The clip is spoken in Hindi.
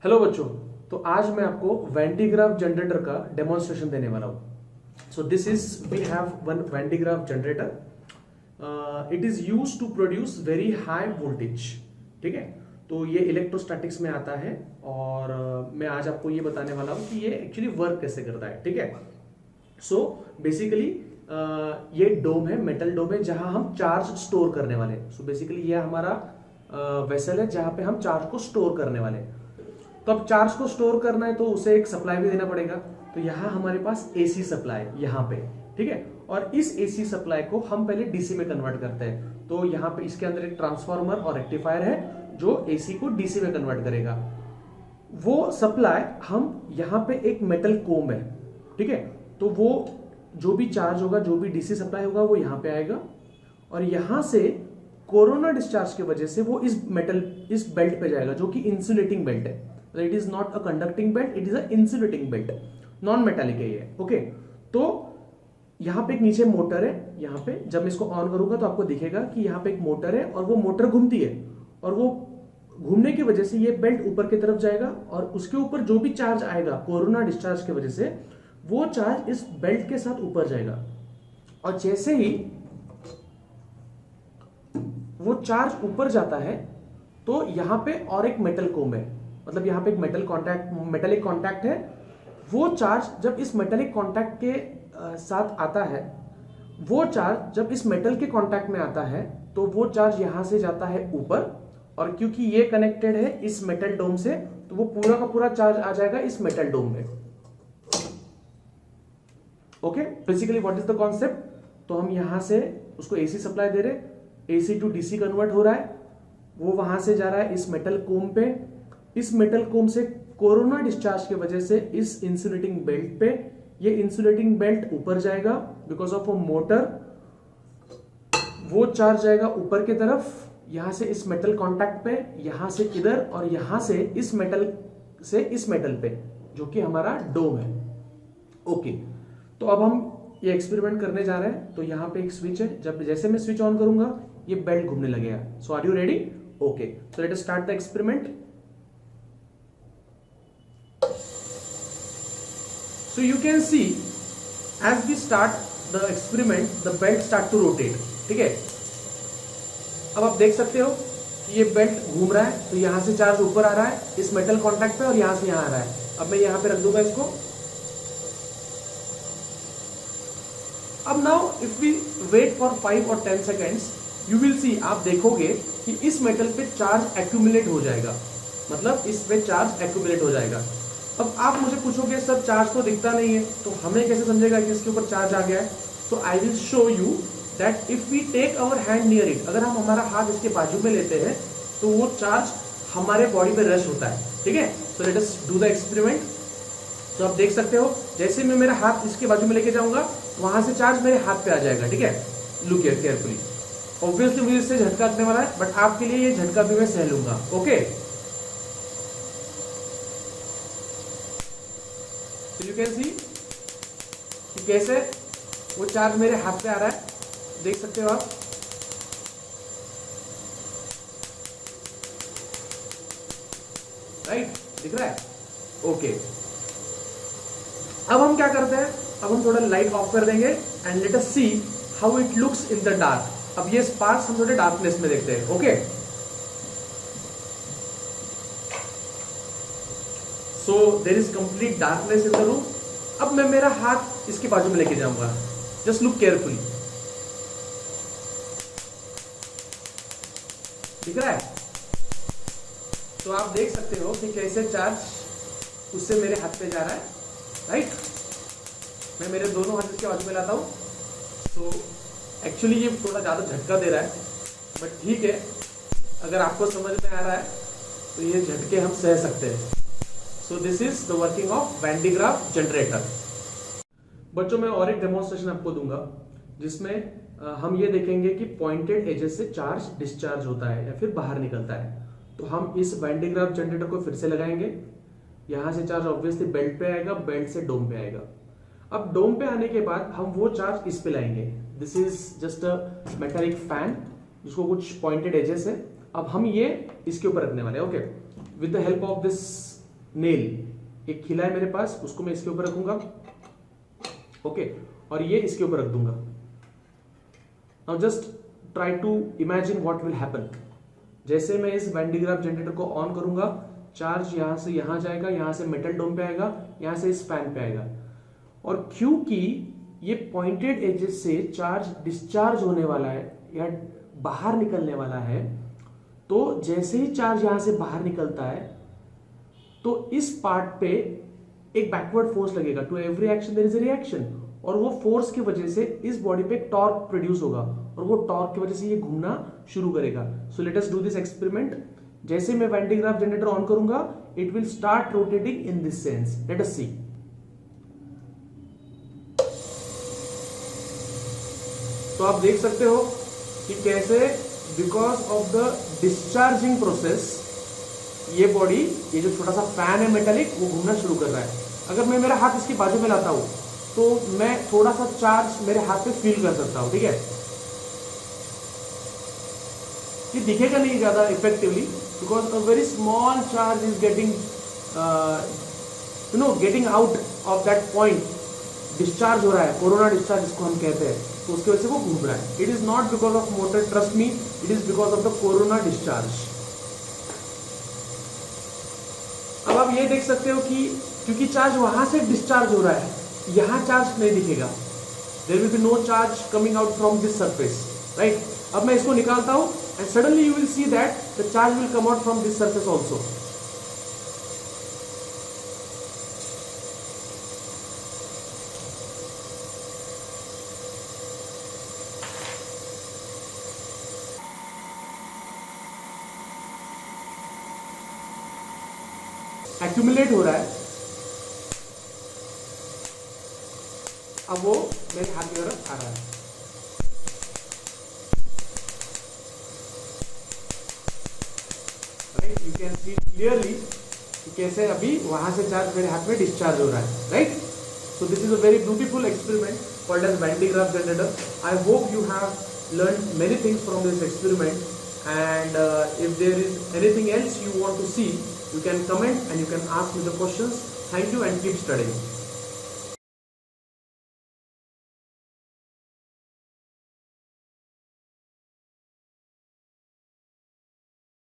हेलो बच्चों। तो आज मैं आपको वैन डी ग्राफ जनरेटर का डेमोन्स्ट्रेशन देने वाला हूं। So this is we have one Van de Graaff generator. It is used to produce very high voltage. ठीक है, तो ये इलेक्ट्रोस्टैटिक्स में आता है और मैं आज आपको ये बताने वाला हूं कि ये एक्चुअली वर्क कैसे करता है। ठीक है, सो बेसिकली ये डोम है, मेटल डोम है जहां हम चार्ज स्टोर करने वाले हैं। सो बेसिकली ये हमारा वेसल है जहां पे हम चार्ज को स्टोर करने वाले हैं। तो अब चार्ज को स्टोर करना है तो उसे एक सप्लाई भी देना पड़ेगा। तो यहाँ हमारे पास एसी सप्लाई यहाँ पे, ठीक है, और इस एसी सप्लाई को हम पहले डीसी में कन्वर्ट करते हैं। तो यहाँ पे इसके अंदर एक ट्रांसफार्मर और रेक्टिफायर है जो एसी को डीसी में कन्वर्ट करेगा। वो सप्लाई हम यहाँ पे एक मेटल कोम है, ठीक है, तो वो जो भी चार्ज होगा, जो भी डीसी सप्लाई होगा वो यहाँ पे आएगा और यहां से कोरोना डिस्चार्ज की वजह से वो इस बेल्ट पे जाएगा जो कि इंसुलेटिंग बेल्ट है। It is not a conducting belt, it is a insulating belt, non metallic है ये। ओके, तो यहां पे एक नीचे मोटर है। यहां पे जब मैं इसको ऑन करूंगा तो आपको दिखेगा कि यहां पे एक मोटर है और वो मोटर घूमती है और वो घूमने की वजह से ये बेल्ट ऊपर की तरफ जाएगा और उसके ऊपर जो भी चार्ज आएगा कोरोना डिस्चार्ज की वजह से वो चार्ज इस बेल्ट के साथ ऊपर जाएगा। और जैसे ही वो चार्ज ऊपर जाता है तो यहां पे और एक मेटल कोम है, मतलब यहां पे एक मेटेलिक कॉन्टैक्ट है। वो चार्ज जब इस मेटेलिक कॉन्टैक्ट के साथ आता है, वो चार्ज जब इस मेटल के कॉन्टैक्ट में आता है तो वो चार्ज यहां से जाता है ऊपर और क्योंकि ये कनेक्टेड है इस मेटल डोम से तो वो पूरा का पूरा चार्ज आ जाएगा इस मेटल डोम में। Okay, basically what is the concept. तो हम यहां से उसको एसी सप्लाई दे रहे, एसी टू डीसी कन्वर्ट हो रहा है, वो वहां से जा रहा है इस मेटल कोम पे। इस मेटल कोम से कोरोना डिस्चार्ज की वजह से इस इंसुलेटिंग बेल्ट पे, ये इंसुलेटिंग बेल्ट ऊपर जाएगा बिकॉज ऑफ अ मोटर। वो चार्ज जाएगा ऊपर की तरफ, यहां से इस मेटल कांटेक्ट पे, यहां से इधर और यहां से इस मेटल पे जो कि हमारा डोम है। ओके, तो अब हम ये एक्सपेरिमेंट करने जा रहे हैं। तो यहां पे एक स्विच है, जब जैसे मैं स्विच ऑन करूंगा ये बेल्ट घूमने लगेगा। So are you ready? Okay, so let us start the experiment. So you can see as we start the experiment the belt start to rotate। ठीक है, अब आप देख सकते हो कि ये बेल्ट घूम रहा है तो यहां से चार्ज ऊपर आ रहा है इस मेटल कांटेक्ट पे और यहां से यहां आ रहा है। अब मैं यहां पे रख दूंगा इसको। अब now if we wait for 5 और 10 सेकेंड्स यू विल सी, आप देखोगे कि इस मेटल पे चार्ज एक्यूमुलेट हो जाएगा, मतलब इस पे चार्ज एक्यूमुलेट हो जाएगा। अब आप मुझे पूछोगे सर चार्ज तो दिखता नहीं है तो हमें कैसे समझेगा कि इसके ऊपर चार्ज आ गया है। So I will show you that if we take our hand near it, अगर हम हमारा हाथ इसके बाजू में लेते हैं तो वो चार्ज हमारे बॉडी पे रश होता है। ठीक है, सो let us do the experiment. तो आप देख सकते हो जैसे मैं मेरा हाथ इसके बाजू में लेके जाऊंगा वहां से चार्ज मेरे हाथ पे आ जाएगा। ठीक है, लुक हियर केयरफुली। ऑब्वियसली मुझे इससे झटका लगने वाला है बट आपके लिए ये झटका भी मैं सह लूंगा। ओके, तो यू कैन सी कि कैसे वो चार्ज मेरे हाथ पे आ रहा है, देख सकते हो आप। राइट, दिख रहा है? ओके, अब हम क्या करते हैं, अब हम थोड़ा लाइट ऑफ कर देंगे and let us see how it looks in the dark. अब ये स्पार्क्स हम थोड़े डार्कनेस में देखते हैं। Okay, so there is complete darkness in the room. अब मैं मेरा हाथ इसके बाजू में लेके जाऊंगा, जस्ट लुक केयरफुली। दिख रहा है? तो आप देख सकते हो कि कैसे चार्ज उससे मेरे हाथ पे जा रहा है। राइट, मैं मेरे दोनों हाथ इसके बाजू में लाता हूं। तो एक्चुअली ये थोड़ा ज्यादा झटका दे रहा है बट ठीक है, अगर आपको समझ में आ रहा है तो ये झटके हम सह सकते हैं। So this is the working of Van de Graaff generator। बच्चों मैं और एक डेमोन्स्ट्रेशन आपको दूंगा जिसमें हम ये देखेंगे कि पॉइंटेड एजेस से चार्ज डिस्चार्ज होता है या फिर बाहर निकलता है। तो हम इस वैन डी ग्राफ जनरेटर को फिर से लगाएंगे। यहां से चार्ज ऑब्वियसली बेल्ट पे आएगा, बेल्ट से डोम पे आएगा। अब डोम पे आने के बाद हम वो चार्ज इस पे लाएंगे। This is just a metallic fan जिसको कुछ पॉइंटेड एजेस है। अब हम ये इसके ऊपर रखने वाले हैं। Okay, with the help of this nail एक खिला है मेरे पास, उसको मैं इसके ऊपर रखूंगा, ओके, और ये इसके ऊपर रख दूंगा। Now just try to imagine what will happen. जैसे मैं इस वैन डी ग्राफ जनरेटर को ऑन करूंगा, चार्ज यहां से यहां जाएगा, यहां से मेटल डोम पे आएगा, यहां से इस फैन पे आएगा, और क्योंकि ये पॉइंटेड एजेस से चार्ज डिस्चार्ज होने वाला है या बाहर निकलने वाला है, तो जैसे ही चार्ज यहां से बाहर निकलता है तो इस पार्ट पे एक बैकवर्ड फोर्स लगेगा। To every action there is a reaction, और वो फोर्स की वजह से इस बॉडी पे टॉर्क प्रोड्यूस होगा, और वो टॉर्क की वजह से ये घूमना शुरू करेगा। So let us do this experiment. जैसे मैं Van de Graaff generator on करूंगा, it will start rotating in this sense. Let us see. तो आप देख सकते हो कि कैसे because of the discharging process ये बॉडी, ये जो छोटा सा फैन है मेटालिक, वो घूमना शुरू कर रहा है। अगर मैं मेरा हाथ इसकी बाजू में लाता हूं तो मैं थोड़ा सा चार्ज मेरे हाथ पे फील कर सकता हूं, ठीक है। ये दिखेगा नहीं ज्यादा effectively because a very small charge is getting getting out of that point. Discharge हो रहा है, कोरोना डिस्चार्ज जिसको हम कहते हैं, तो उसकी वजह से वो घूम रहा है। It is not because of motor, trust me, it is because of the corona discharge. अब आप ये देख सकते हो कि क्योंकि चार्ज वहां से डिस्चार्ज हो रहा है, यहां चार्ज नहीं दिखेगा। There will be no charge coming out from this surface, right. अब मैं इसको निकालता हूं and suddenly you will see that the charge will come out from this surface also. Accumulate हो रहा है। अब वो मेरे हाथ की तरफ आ रहा है। Right, you can see clearly कि कैसे अभी वहां से चार्ज मेरे हाथ में डिस्चार्ज हो रहा है, right. So this is a very beautiful experiment called as Van de Graaff generator. I hope you have learned many things from this experiment, and if there is anything else you want to see, you can comment and you can ask me the questions. Thank you and keep studying.